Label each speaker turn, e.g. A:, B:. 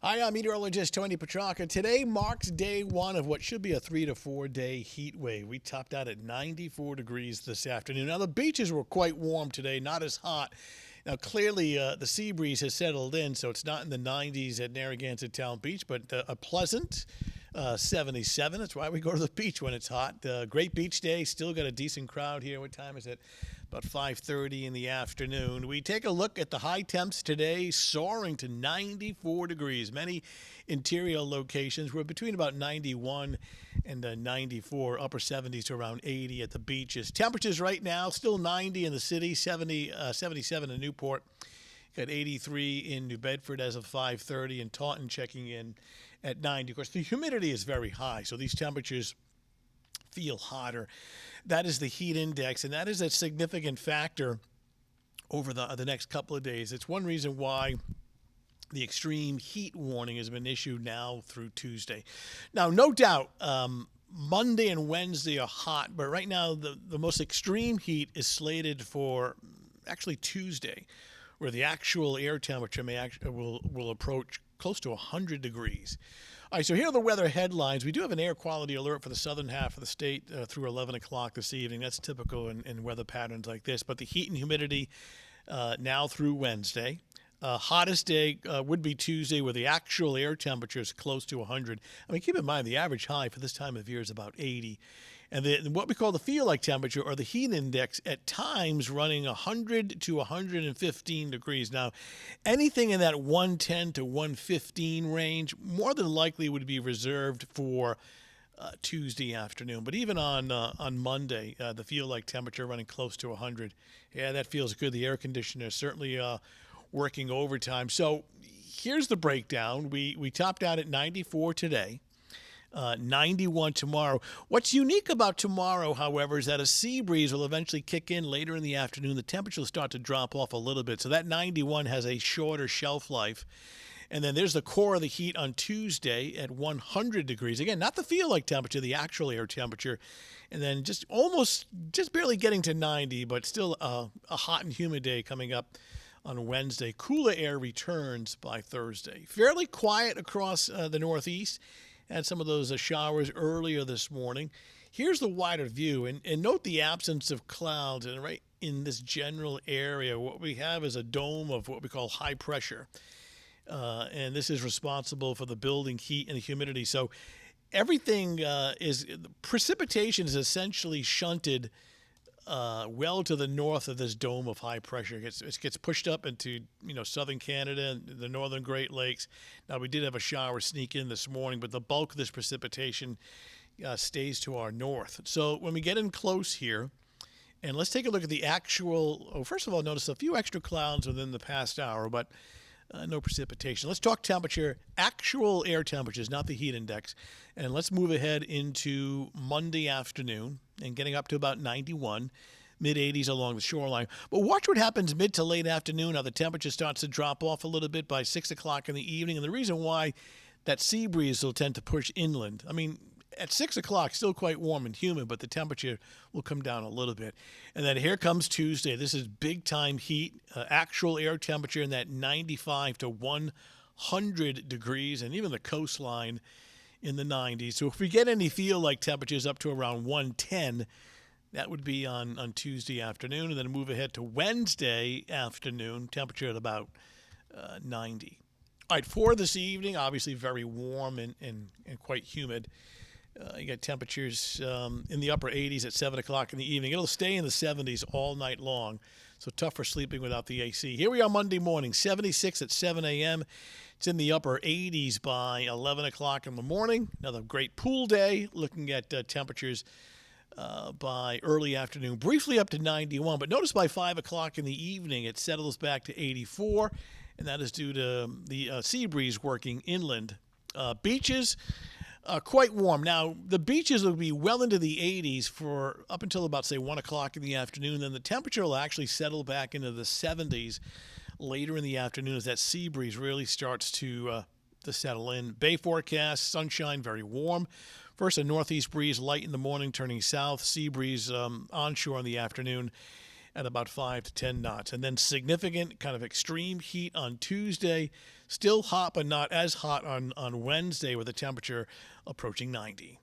A: Hi, I'm meteorologist Tony Petrarca. Today marks day one of what should be a 3 to 4 day heat wave. We topped out at 94 degrees this afternoon. Now, the beaches were quite warm today, not as hot. Now, clearly, the sea breeze has settled in, so it's not in the 90s at Narragansett Town Beach, but a pleasant 77. That's why we go to the beach when it's hot. Great beach day. Still got a decent crowd here. What time is it? About 5:30 in the afternoon. We take a look at the high temps today, soaring to 94 degrees. Many interior locations were between about 91 and 94, upper 70s to around 80 at the beaches. Temperatures right now still 90 in the city, 77 in Newport. Got 83 in New Bedford as of 5:30, and Taunton checking in at 90. Of course, the humidity is very high, so these temperatures feel hotter. That is the heat index, and that is a significant factor over the next couple of days. It's one reason why the extreme heat warning has been issued now through Tuesday. Now, no doubt, Monday and Wednesday are hot, but right now the most extreme heat is slated for actually Tuesday, where the actual air temperature will approach close to 100 degrees. All right, so here are the weather headlines. We do have an air quality alert for the southern half of the state through 11 o'clock this evening. That's typical in weather patterns like this. But the heat and humidity now through Wednesday. Hottest day would be Tuesday, where the actual air temperature is close to 100. I mean, keep in mind, the average high for this time of year is about 80. And what we call the feel-like temperature, or the heat index, at times running 100 to 115 degrees. Now, anything in that 110 to 115 range more than likely would be reserved for Tuesday afternoon. But even on Monday, the feel-like temperature running close to 100. Yeah, that feels good. The air conditioner is certainly working overtime. So here's the breakdown. We topped out at 94 today. 91 tomorrow. What's unique about tomorrow, however, is that a sea breeze will eventually kick in later in the afternoon. The temperature will start to drop off a little bit. So that 91 has a shorter shelf life. And then there's the core of the heat on Tuesday at 100 degrees. Again, not the feel-like temperature, the actual air temperature. And then just barely getting to 90, but still a hot and humid day coming up on Wednesday. Cooler air returns by Thursday. Fairly quiet across the Northeast. Had some of those showers earlier this morning. Here's the wider view, and note the absence of clouds. And right in this general area, what we have is a dome of what we call high pressure. And this is responsible for the building heat and the humidity. So everything precipitation is essentially shunted well to the north of this dome of high pressure. It gets pushed up into southern Canada and the northern Great Lakes. Now, we did have a shower sneak in this morning, but the bulk of this precipitation stays to our north. So when we get in close here, and let's take a look at the actual, first of all, notice a few extra clouds within the past hour, but no precipitation. Let's talk temperature, actual air temperatures, not the heat index. And let's move ahead into Monday afternoon and getting up to about 91, mid-80s along the shoreline. But watch what happens mid to late afternoon, how the temperature starts to drop off a little bit by 6 o'clock in the evening. And the reason why that sea breeze will tend to push inland. I mean, at 6 o'clock, still quite warm and humid, but the temperature will come down a little bit. And then here comes Tuesday. This is big-time heat, actual air temperature in that 95 to 100 degrees, and even the coastline in the 90s. So if we get any feel-like temperatures up to around 110, that would be on Tuesday afternoon. And then move ahead to Wednesday afternoon, temperature at about 90. All right, for this evening, obviously very warm and quite humid. You got temperatures in the upper 80s at 7 o'clock in the evening. It'll stay in the 70s all night long, so tough for sleeping without the AC. Here we are Monday morning, 76 at 7 a.m. It's in the upper 80s by 11 o'clock in the morning. Another great pool day, looking at temperatures by early afternoon, briefly up to 91. But notice by 5 o'clock in the evening, it settles back to 84, and that is due to the sea breeze working inland. Beaches, quite warm. Now, the beaches will be well into the 80s for up until about, say, 1 o'clock in the afternoon. Then the temperature will actually settle back into the 70s later in the afternoon as that sea breeze really starts to settle in. Bay forecast, sunshine, very warm. First, a northeast breeze light in the morning, turning south. Sea breeze onshore in the afternoon. at about 5 to 10 knots. And then significant kind of extreme heat on Tuesday. Still hot, but not as hot on Wednesday with a temperature approaching 90.